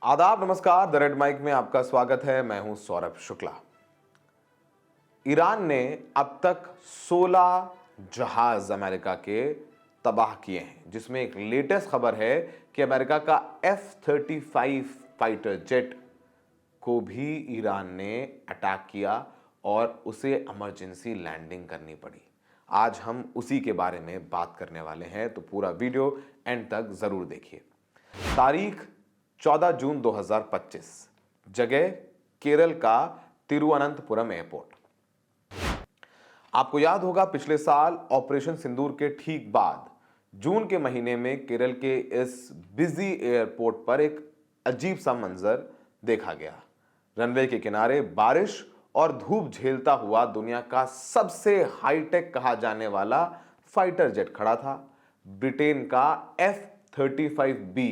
आदाब, नमस्कार। The red mic में आपका स्वागत है। मैं हूं सौरभ शुक्ला। ईरान ने अब तक 16 जहाज अमेरिका के तबाह किए हैं, जिसमें एक लेटेस्ट खबर है कि अमेरिका का F-35 फाइटर जेट को भी ईरान ने अटैक किया और उसे इमरजेंसी लैंडिंग करनी पड़ी। आज हम उसी के बारे में बात करने वाले हैं, तो पूरा वीडियो एंड तक जरूर देखिए। तारीख 14 जून 2025, जगह केरल का तिरुवनंतपुरम एयरपोर्ट। आपको याद होगा, पिछले साल ऑपरेशन सिंदूर के ठीक बाद जून के महीने में केरल के इस बिजी एयरपोर्ट पर एक अजीब सा मंजर देखा गया। रनवे के किनारे बारिश और धूप झेलता हुआ दुनिया का सबसे हाईटेक कहा जाने वाला फाइटर जेट खड़ा था, ब्रिटेन का F-35B।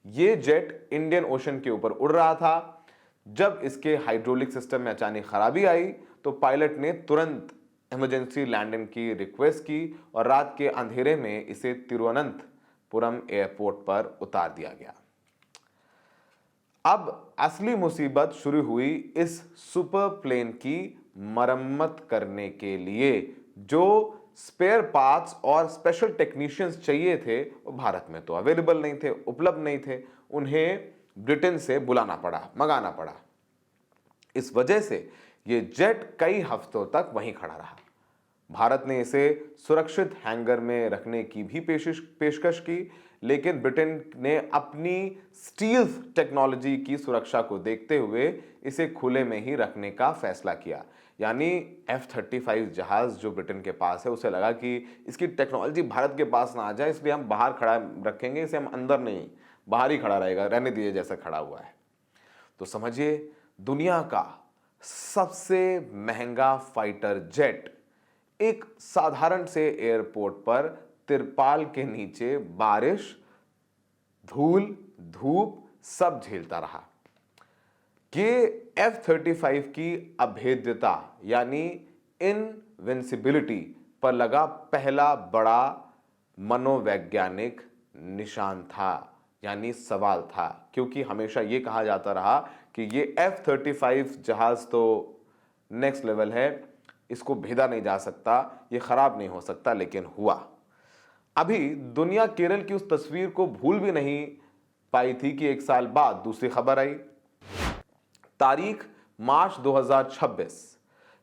ये जेट इंडियन ओशन के ऊपर उड़ रहा था। जब इसके हाइड्रोलिक सिस्टम में अचानक खराबी आई तो पायलट ने तुरंत इमरजेंसी लैंडिंग की रिक्वेस्ट की और रात के अंधेरे में इसे तिरुवनंतपुरम एयरपोर्ट पर उतार दिया गया। अब असली मुसीबत शुरू हुई इस सुपर प्लेन की मरम्मत करने के लिए। जो स्पेयर पार्ट्स और स्पेशल टेक्नीशियंस चाहिए थे वो भारत में तो अवेलेबल नहीं थे, उपलब्ध नहीं थे। उन्हें ब्रिटेन से बुलाना पड़ा, मंगाना पड़ा। इस वजह से ये जेट कई हफ्तों तक वहीं खड़ा रहा। भारत ने इसे सुरक्षित हैंगर में रखने की भी पेशकश की, लेकिन ब्रिटेन ने अपनी स्टील्थ टेक्नोलॉजी की सुरक्षा को देखते हुए इसे खुले में ही रखने का फैसला किया। यानी F-35 जहाज जो ब्रिटेन के पास है, उसे लगा कि इसकी टेक्नोलॉजी भारत के पास ना आ जाए, इसलिए हम बाहर खड़ा रखेंगे, इसे हम अंदर नहीं, बाहर ही खड़ा रहेगा, रहने दीजिए जैसा खड़ा हुआ है। तो समझिए, दुनिया का सबसे महंगा फाइटर जेट एक साधारण से एयरपोर्ट पर तिरपाल के नीचे बारिश, धूल, धूप सब झेलता रहा। ये F-35 की अभेद्यता यानी इनविंसिबिलिटी पर लगा पहला बड़ा मनोवैज्ञानिक निशान था, यानी सवाल था। क्योंकि हमेशा ये कहा जाता रहा कि ये F-35 जहाज तो नेक्स्ट लेवल है, इसको भेदा नहीं जा सकता, ये खराब नहीं हो सकता, लेकिन हुआ। अभी दुनिया केरल की उस तस्वीर को भूल भी नहीं पाई थी कि एक साल बाद दूसरी खबर आई। तारीख मार्च 2026,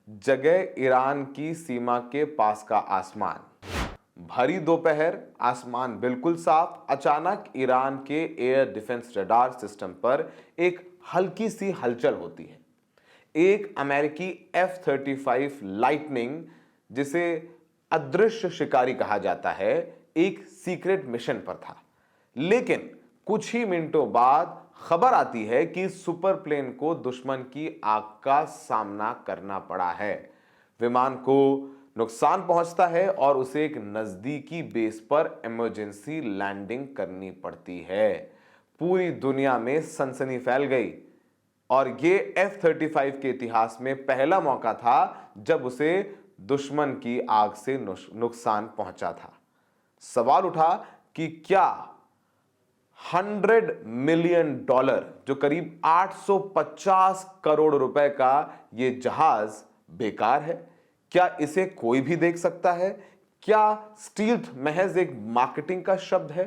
जगह ईरान की सीमा के पास का आसमान। भरी दोपहर, आसमान बिल्कुल साफ। अचानक ईरान के एयर डिफेंस रडार सिस्टम पर एक हल्की सी हलचल होती है। एक अमेरिकी F-35 लाइटनिंग, जिसे अदृश्य शिकारी कहा जाता है, एक सीक्रेट मिशन पर था। लेकिन कुछ ही मिनटों बाद खबर आती है कि सुपर प्लेन को दुश्मन की आग का सामना करना पड़ा है। विमान को नुकसान पहुंचता है और उसे एक नजदीकी बेस पर इमरजेंसी लैंडिंग करनी पड़ती है। पूरी दुनिया में सनसनी फैल गई और ये F-35 के इतिहास में पहला मौका था जब उसे दुश्मन की आग से नुकसान पहुंचा था। सवाल उठा कि क्या $100 मिलियन, जो करीब 850 करोड़ रुपए का ये जहाज बेकार है? क्या इसे कोई भी देख सकता है? क्या स्टील्थ महज एक मार्केटिंग का शब्द है?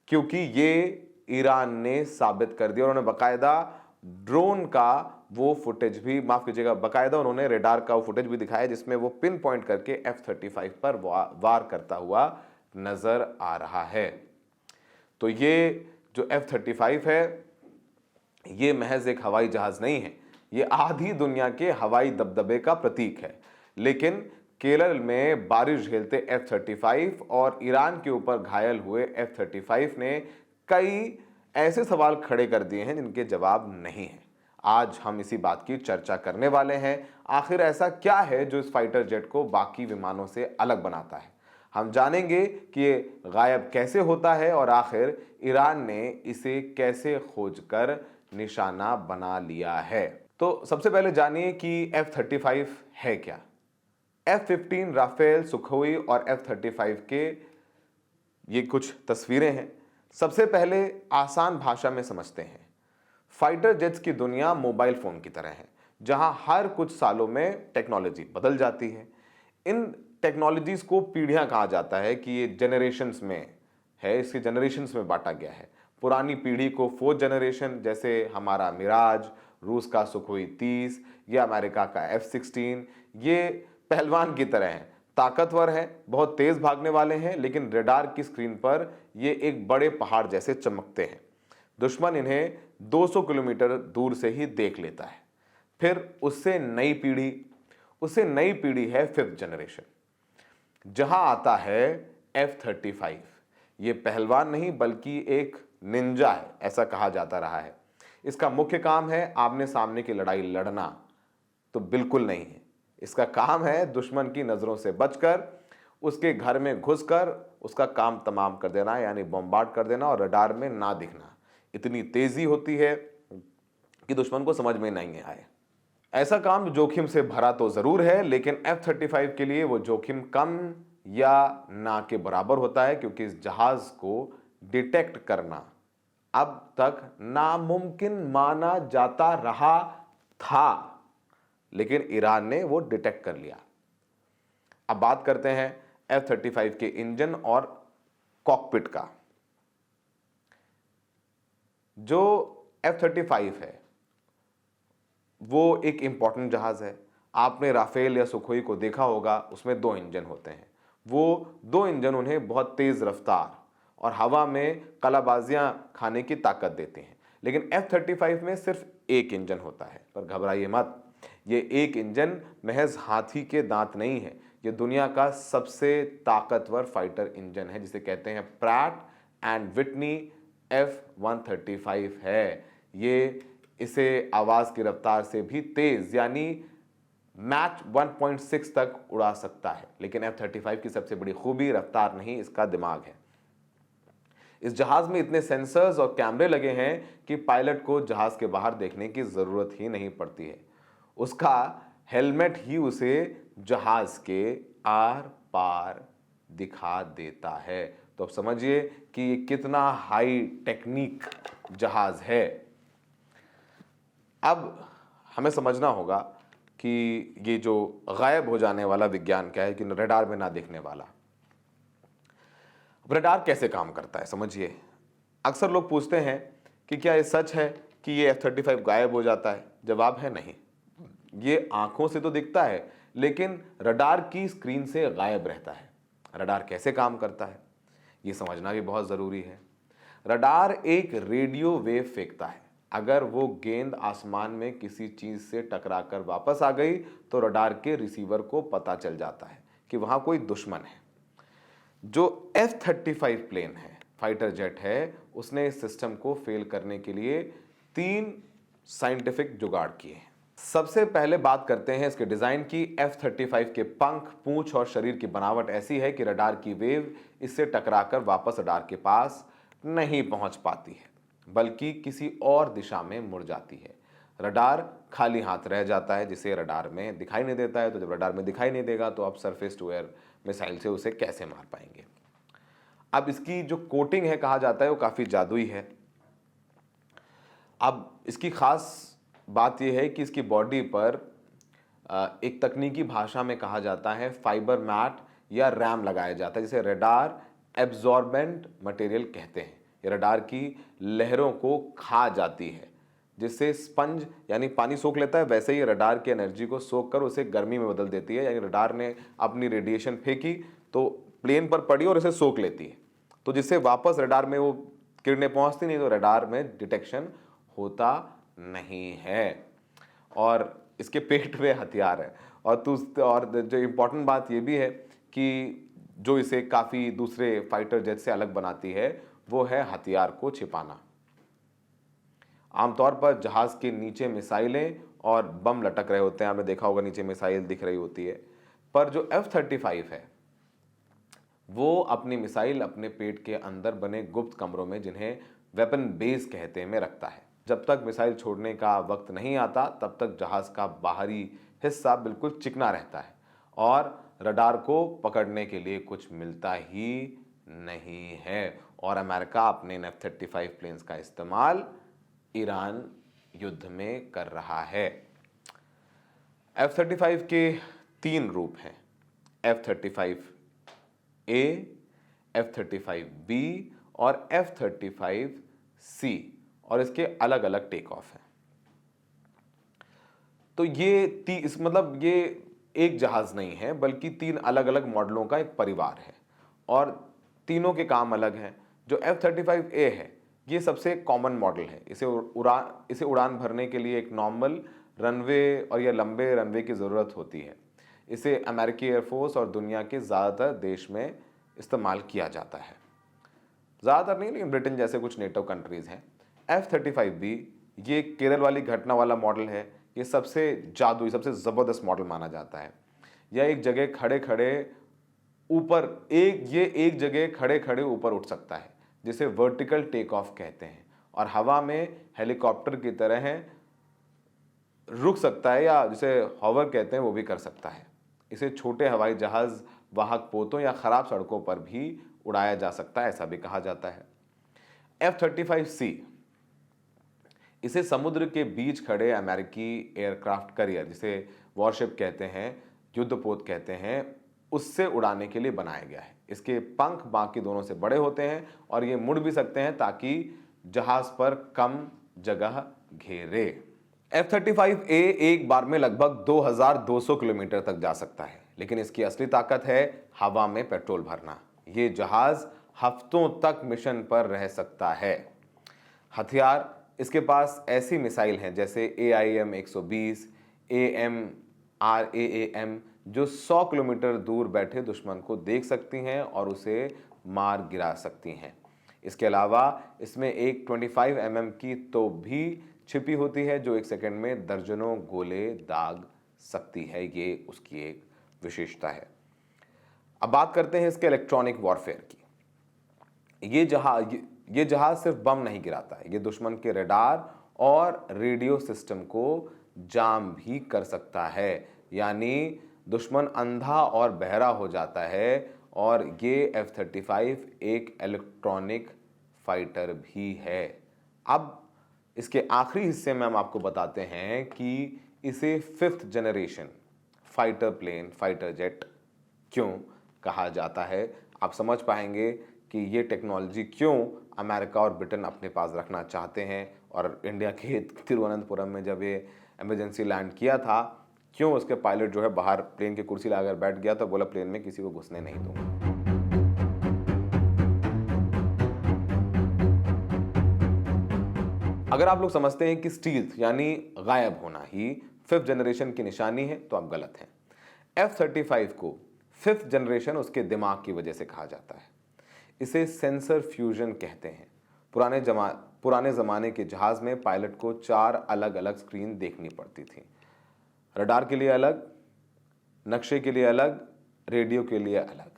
क्योंकि ये ईरान ने साबित कर दिया। उन्होंने बकायदा ड्रोन का वो फुटेज भी, माफ कीजिएगा, बकायदा उन्होंने रेडार का वो फुटेज भी दिखाया जिसमें वो पिन पॉइंट करके F-35 पर वार करता हुआ नजर आ रहा है। तो ये जो F-35 है, ये महज एक हवाई जहाज नहीं है, ये आधी दुनिया के हवाई दबदबे का प्रतीक है। लेकिन केरल में बारिश झेलते F-35 और ईरान के ऊपर घायल हुए F-35 ने कई ऐसे सवाल खड़े कर दिए हैं जिनके जवाब नहीं है। आज हम इसी बात की चर्चा करने वाले हैं। आखिर ऐसा क्या है जो इस फाइटर जेट को बाकी विमानों से अलग बनाता है? हम जानेंगे कि ये गायब कैसे होता है और आखिर ईरान ने इसे कैसे खोजकर निशाना बना लिया है। तो सबसे पहले जानिए कि F-35 है क्या। F-15 राफेल, सुखोई और F-35 के ये कुछ तस्वीरें हैं। सबसे पहले आसान भाषा में समझते हैं। फाइटर जेट्स की दुनिया मोबाइल फोन की तरह है, जहां हर कुछ सालों में टेक्नोलॉजी बदल जाती है। इन टेक्नोलॉजीज को पीढ़ियां कहा जाता है कि ये जनरेशन्स में है, इसके जनरेशन्स में बांटा गया है। पुरानी पीढ़ी को फोर्थ जनरेशन, जैसे हमारा मिराज, रूस का सुखोई 30 या अमेरिका का F-16, ये पहलवान की तरह हैं, ताकतवर हैं, बहुत तेज भागने वाले हैं, लेकिन रडार की स्क्रीन पर ये एक बड़े पहाड़ जैसे चमकते हैं। दुश्मन इन्हें 200 किलोमीटर दूर से ही देख लेता है। फिर उससे नई पीढ़ी है फिफ्थ जनरेशन, जहां आता है F-35। ये पहलवान नहीं बल्कि एक निंजा है, ऐसा कहा जाता रहा है। इसका मुख्य काम है आमने सामने की लड़ाई लड़ना, तो बिल्कुल नहीं है। इसका काम है दुश्मन की नजरों से बचकर उसके घर में घुसकर उसका काम तमाम कर देना, यानी बॉम्बार्ड कर देना और रडार में ना दिखना। इतनी तेजी होती है कि दुश्मन को समझ में नहीं आए। ऐसा काम जोखिम से भरा तो जरूर है, लेकिन F-35 के लिए वो जोखिम कम या ना के बराबर होता है, क्योंकि इस जहाज को डिटेक्ट करना अब तक नामुमकिन माना जाता रहा था, लेकिन ईरान ने वो डिटेक्ट कर लिया। अब बात करते हैं F-35 के इंजन और कॉकपिट का। जो F-35 है वो एक इंपॉर्टेंट जहाज है। आपने राफेल या सुखोई को देखा होगा, उसमें 2 इंजन होते हैं। वो 2 इंजन उन्हें बहुत तेज रफ्तार और हवा में कलाबाजियां खाने की ताकत देते हैं, लेकिन F-35 में सिर्फ एक इंजन होता है। पर घबराइए मत, ये एक इंजन महज हाथी के दांत नहीं है, ये दुनिया का सबसे ताकतवर फाइटर इंजन है, जिसे कहते हैं प्रैट एंड विटनी F-135 है। ये इसे आवाज की रफ्तार से भी तेज, यानी मैच 1.6 तक उड़ा सकता है। लेकिन F-35 की सबसे बड़ी खूबी रफ्तार नहीं, इसका दिमाग है। इस जहाज में इतने सेंसर्स और कैमरे लगे हैं कि पायलट को जहाज के बाहर देखने की जरूरत ही नहीं पड़ती है। उसका हेलमेट ही उसे जहाज के आर पार दिखा देता है। तो अब समझिए कि ये कितना हाई टेक्निक जहाज है। अब हमें समझना होगा कि ये जो गायब हो जाने वाला विज्ञान क्या है, कि रडार में ना दिखने वाला। रडार कैसे काम करता है समझिए। अक्सर लोग पूछते हैं कि क्या ये सच है कि ये F-35 गायब हो जाता है? जवाब है नहीं। ये आंखों से तो दिखता है, लेकिन रडार की स्क्रीन से गायब रहता है। रडार कैसे काम करता है ये समझना भी बहुत जरूरी है। रडार एक रेडियो वेव फेंकता है। अगर वो गेंद आसमान में किसी चीज से टकराकर वापस आ गई तो रडार के रिसीवर को पता चल जाता है कि वहां कोई दुश्मन है। जो F-35 प्लेन है, फाइटर जेट है, उसने इस सिस्टम को फेल करने के लिए 3 साइंटिफिक जुगाड़ किए हैं। सबसे पहले बात करते हैं इसके डिजाइन की। F-35 के पंख, पूंछ और शरीर की बनावट ऐसी है कि रडार की वेव इससे टकराकर वापस रडार के पास नहीं पहुंच पाती है, बल्कि किसी और दिशा में मुड़ जाती है। रडार खाली हाथ रह जाता है, जिसे रडार में दिखाई नहीं देता है। तो जब रडार में दिखाई नहीं देगा तो आप सरफेस टू एयर मिसाइल से उसे कैसे मार पाएंगे। अब इसकी जो कोटिंग है कहा जाता है वो काफ़ी जादुई है। अब इसकी खास बात यह है कि इसकी बॉडी पर एक तकनीकी भाषा में कहा जाता है फाइबर मैट या रैम लगाया जाता है, जिसे रडार एब्जॉर्बेंट मटेरियल कहते हैं। ये रडार की लहरों को खा जाती है, जिससे स्पंज यानी पानी सोख लेता है, वैसे ही रडार की एनर्जी को सोख कर उसे गर्मी में बदल देती है। यानी रडार ने अपनी रेडिएशन फेंकी तो प्लेन पर पड़ी और इसे सोख लेती है, तो जिससे वापस रडार में वो किरणें पहुंचती नहीं, तो रडार में डिटेक्शन होता नहीं है। और इसके पेट में हथियार है। और जो इम्पोर्टेंट बात ये भी है कि जो इसे काफ़ी दूसरे फाइटर जेट से अलग बनाती है वो है हथियार को छिपाना। आमतौर पर जहाज के नीचे मिसाइलें और बम लटक रहे होते हैं, आपने देखा होगा नीचे मिसाइल दिख रही होती है। पर जो F-35 है वो अपनी मिसाइल अपने पेट के अंदर बने गुप्त कमरों में, जिन्हें वेपन बेस कहते हैं, में रखता है। जब तक मिसाइल छोड़ने का वक्त नहीं आता तब तक जहाज का बाहरी हिस्सा बिल्कुल चिकना रहता है और रडार को पकड़ने के लिए कुछ मिलता ही नहीं है। और अमेरिका अपने F-35 प्लेन्स का इस्तेमाल ईरान युद्ध में कर रहा है। F-35 के 3 रूप हैं, F-35A, F-35B और F-35C, और इसके अलग अलग टेक ऑफ हैं। तो ये मतलब ये एक जहाज नहीं है, बल्कि 3 अलग अलग मॉडलों का एक परिवार है और तीनों के काम अलग हैं। जो F-35A है, ये सबसे कॉमन मॉडल है। इसे उड़ान भरने के लिए एक नॉर्मल रनवे और या लंबे रनवे की ज़रूरत होती है। इसे अमेरिकी एयरफोर्स और दुनिया के ज़्यादातर देश में इस्तेमाल किया जाता है। ज़्यादातर नहीं, लेकिन ब्रिटेन जैसे कुछ नेटो कंट्रीज़ हैं। F-35B ये केरल वाली घटना वाला मॉडल है। ये सबसे जादुई, सबसे ज़बरदस्त मॉडल माना जाता है। यह एक जगह खड़े खड़े ऊपर उठ सकता है, जिसे वर्टिकल टेक ऑफ कहते हैं, और हवा में हेलीकॉप्टर की तरह रुक सकता है, या जिसे हॉवर कहते हैं वो भी कर सकता है। इसे छोटे हवाई जहाज, वाहक पोतों या खराब सड़कों पर भी उड़ाया जा सकता है, ऐसा भी कहा जाता है। F-35C इसे समुद्र के बीच खड़े अमेरिकी एयरक्राफ्ट कैरियर, जिसे वॉरशिप कहते हैं, युद्धपोत कहते हैं, उससे उड़ाने के लिए बनाया गया है। इसके पंख बाकी दोनों से बड़े होते हैं और ये मुड़ भी सकते हैं ताकि जहाज पर कम जगह घेरे। F-35A एक बार में लगभग 2200 किलोमीटर तक जा सकता है, लेकिन इसकी असली ताकत है हवा में पेट्रोल भरना। ये जहाज हफ्तों तक मिशन पर रह सकता है। हथियार, इसके पास ऐसी मिसाइल हैं जैसे AIM-120, AMRAAM, जो 100 किलोमीटर दूर बैठे दुश्मन को देख सकती हैं और उसे मार गिरा सकती हैं। इसके अलावा इसमें एक 25 mm की तोप भी छिपी होती है, जो 1 सेकंड में दर्जनों गोले दाग सकती है। ये उसकी एक विशेषता है। अब बात करते हैं इसके इलेक्ट्रॉनिक वॉरफेयर की। ये जहाज सिर्फ बम नहीं गिराता है, ये दुश्मन के रडार और रेडियो सिस्टम को जाम भी कर सकता है, यानी दुश्मन अंधा और बहरा हो जाता है। और ये F-35 एक इलेक्ट्रॉनिक फाइटर भी है। अब इसके आखिरी हिस्से में हम आपको बताते हैं कि इसे 5th जनरेशन फाइटर जेट क्यों कहा जाता है। आप समझ पाएंगे कि ये टेक्नोलॉजी क्यों अमेरिका और ब्रिटेन अपने पास रखना चाहते हैं, और इंडिया के तिरुवनंतपुरम में जब ये इमरजेंसी लैंड किया था, क्यों उसके पायलट जो है बाहर प्लेन की कुर्सी लगाकर बैठ गया, तो बोला प्लेन में किसी को घुसने नहीं दूंगा। अगर आप लोग समझते हैं कि स्टील्थ यानी गायब होना ही 5th जनरेशन की निशानी है, तो आप गलत हैं। F-35 को 5th जनरेशन उसके दिमाग की वजह से कहा जाता है। इसे सेंसर फ्यूजन कहते हैं। पुराने ज़माने के जहाज़ में पायलट को 4 अलग अलग स्क्रीन देखनी पड़ती थी। रडार के लिए अलग, नक्शे के लिए अलग, रेडियो के लिए अलग।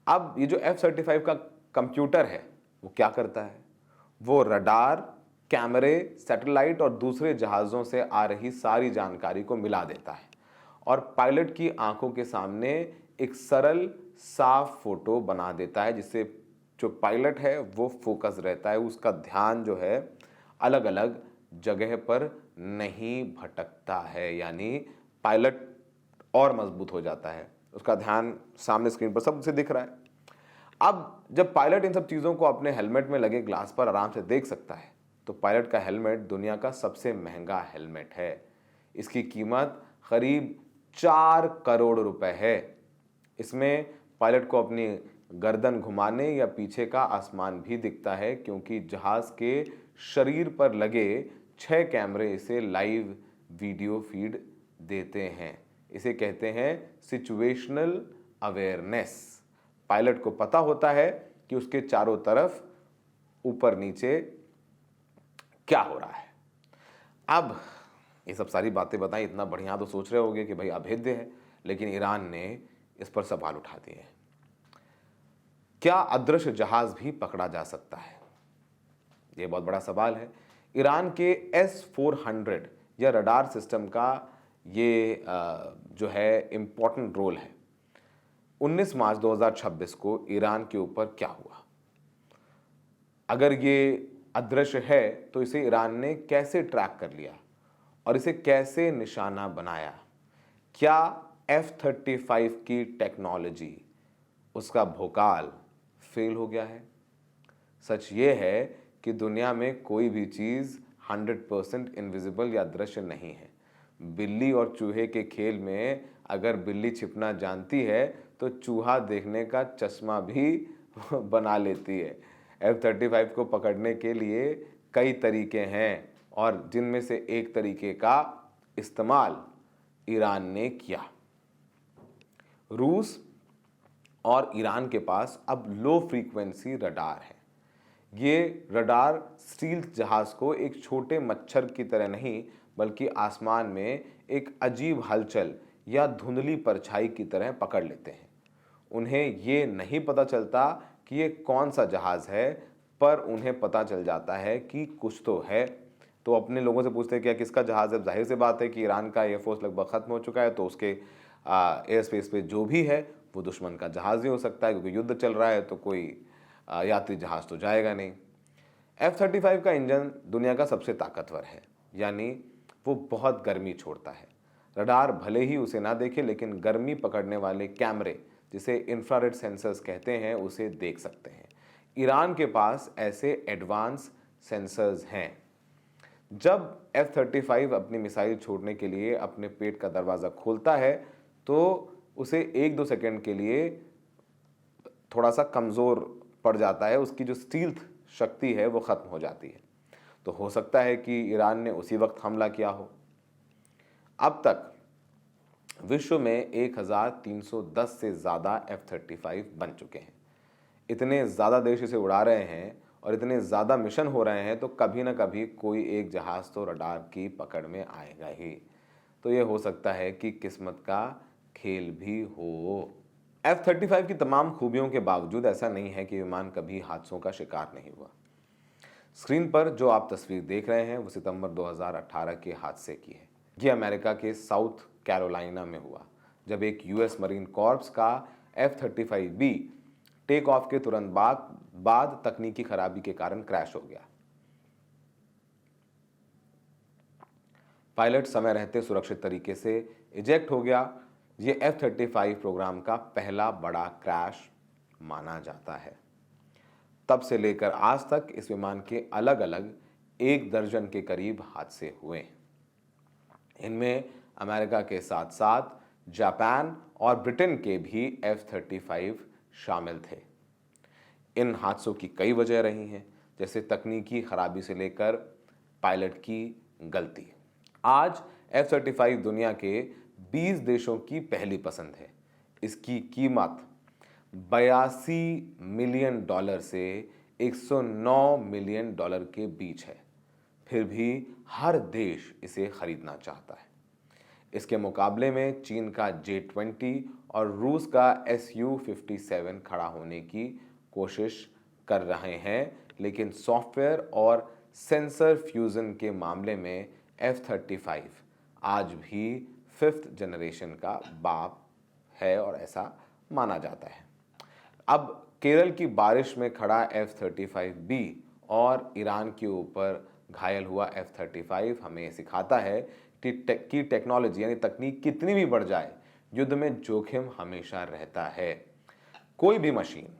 अब ये जो F-35 का कंप्यूटर है, वो क्या करता है? वो रडार, कैमरे, सैटेलाइट और दूसरे जहाज़ों से आ रही सारी जानकारी को मिला देता है और पायलट की आंखों के सामने एक सरल साफ फोटो बना देता है, जिससे जो पायलट है वो फोकस रहता है, उसका ध्यान जो है अलग अलग जगह पर नहीं भटकता है, यानी पायलट और मजबूत हो जाता है, उसका ध्यान सामने स्क्रीन पर सब उसे दिख रहा है। अब जब पायलट इन सब चीज़ों को अपने हेलमेट में लगे ग्लास पर आराम से देख सकता है, तो पायलट का हेलमेट दुनिया का सबसे महंगा हेलमेट है। इसकी कीमत करीब 4 करोड़ रुपए है। इसमें पायलट को अपनी गर्दन घुमाने या पीछे का आसमान भी दिखता है, क्योंकि जहाज के शरीर पर लगे 6 कैमरे इसे लाइव वीडियो फीड देते हैं। इसे कहते हैं सिचुएशनल अवेयरनेस। पायलट को पता होता है कि उसके चारों तरफ ऊपर नीचे क्या हो रहा है। अब ये सब सारी बातें बताई, इतना बढ़िया, तो सोच रहे होंगे कि भाई अभेद्य है, लेकिन ईरान ने इस पर सवाल उठा दिए। क्या अदृश्य जहाज भी पकड़ा जा सकता है? ये बहुत बड़ा सवाल है। ईरान के S-400 या रडार सिस्टम का ये जो है इंपॉर्टेंट रोल है। 19 मार्च 2026 को ईरान के ऊपर क्या हुआ? अगर ये अदृश्य है तो इसे ईरान ने कैसे ट्रैक कर लिया और इसे कैसे निशाना बनाया? क्या F-35 की टेक्नोलॉजी, उसका भोकाल फेल हो गया है? सच ये है कि दुनिया में कोई भी चीज़ 100% इनविजिबल या अदृश्य नहीं है। बिल्ली और चूहे के खेल में अगर बिल्ली छिपना जानती है तो चूहा देखने का चश्मा भी बना लेती है। F-35 को पकड़ने के लिए कई तरीके हैं और जिनमें से एक तरीके का इस्तेमाल ईरान ने किया। रूस और ईरान के पास अब लो फ्रीक्वेंसी रडार है। ये रडार स्टील्थ जहाज को एक छोटे मच्छर की तरह नहीं बल्कि आसमान में एक अजीब हलचल या धुंधली परछाई की तरह पकड़ लेते हैं। उन्हें ये नहीं पता चलता कि ये कौन सा जहाज है, पर उन्हें पता चल जाता है कि कुछ तो है। तो अपने लोगों से पूछते हैं क्या किसका जहाज है? जाहिर सी बात है कि ईरान का एयरफोर्स लगभग खत्म हो चुका है, तो उसके एयर स्पेस पे जो भी है वो दुश्मन का जहाज ही हो सकता है, क्योंकि युद्ध चल रहा है तो कोई यात्री जहाज तो जाएगा नहीं। F-35 का इंजन दुनिया का सबसे ताकतवर है, यानी वो बहुत गर्मी छोड़ता है। रडार भले ही उसे ना देखे लेकिन गर्मी पकड़ने वाले कैमरे, जिसे इंफ्रारेड सेंसर्स कहते हैं, उसे देख सकते हैं। ईरान के पास ऐसे एडवांस सेंसर्स हैं। जब F-35 अपनी मिसाइल छोड़ने के लिए अपने पेट का दरवाज़ा खोलता है तो उसे 1-2 सेकंड के लिए थोड़ा सा कमज़ोर पड़ जाता है, उसकी जो स्टील्थ शक्ति है वो ख़त्म हो जाती है। तो हो सकता है कि ईरान ने उसी वक्त हमला किया हो। अब तक विश्व में 1310 से ज़्यादा F-35 बन चुके हैं। इतने ज़्यादा देश इसे उड़ा रहे हैं और इतने ज़्यादा मिशन हो रहे हैं तो कभी ना कभी कोई एक जहाज़ तो रडार की पकड़ में आएगा ही। तो ये हो सकता है कि किस्मत का खेल भी हो। F-35 की तमाम खूबियों के बावजूद ऐसा नहीं है कि विमान कभी हादसों का शिकार नहीं हुआ। स्क्रीन पर जो आप तस्वीर देख रहे हैं वो सितंबर 2018 के हादसे की है। ये अमेरिका के साउथ कैरोलिना में हुआ, जब एक यूएस मरीन कॉर्प्स का F-35B टेक ऑफ के तुरंत बाद तकनीकी खराबी के कारण क्रैश हो गया। पायलट समय रहते सुरक्षित तरीके से इजेक्ट हो गया। ये F-35 प्रोग्राम का पहला बड़ा क्रैश माना जाता है। तब से लेकर आज तक इस विमान के अलग अलग 1 दर्जन के करीब हादसे हुए। इनमें अमेरिका के साथ साथ जापान और ब्रिटेन के भी F-35 शामिल थे। इन हादसों की कई वजह रही हैं, जैसे तकनीकी खराबी से लेकर पायलट की गलती। आज F-35 दुनिया के 20 देशों की पहली पसंद है। इसकी कीमत $82 मिलियन से $109 मिलियन के बीच है। फिर भी हर देश इसे खरीदना चाहता है। इसके मुकाबले में चीन का J-20 और रूस का Su-57 खड़ा होने की कोशिश कर रहे हैं, लेकिन सॉफ्टवेयर और सेंसर फ्यूजन के मामले में F-35 आज भी 5th जनरेशन का बाप है और ऐसा माना जाता है। अब केरल की बारिश में खड़ा F-35B और ईरान के ऊपर घायल हुआ F-35 हमें सिखाता है कि टेक्नोलॉजी यानी तकनीक कितनी भी बढ़ जाए, युद्ध में जोखिम हमेशा रहता है। कोई भी मशीन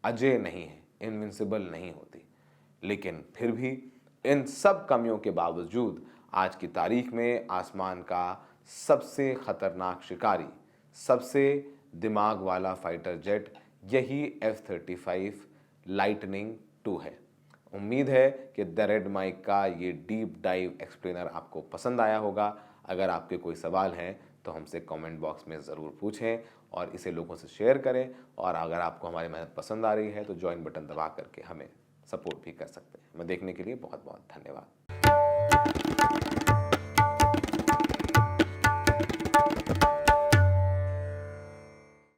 अजेय नहीं है, इनविंसिबल नहीं होती, लेकिन फिर भी इन सब कमियों के बावजूद आज की तारीख में आसमान का सबसे खतरनाक शिकारी, सबसे दिमाग वाला फाइटर जेट यही F-35 लाइटनिंग 2 है। उम्मीद है कि द रेड माइक का ये डीप डाइव एक्सप्लेनर आपको पसंद आया होगा। अगर आपके कोई सवाल हैं तो हमसे कमेंट बॉक्स में ज़रूर पूछें और इसे लोगों से शेयर करें। और अगर आपको हमारी मेहनत पसंद आ रही है तो ज्वाइन बटन दबा करके हमें सपोर्ट भी कर सकते हैं। हमें देखने के लिए बहुत बहुत धन्यवाद।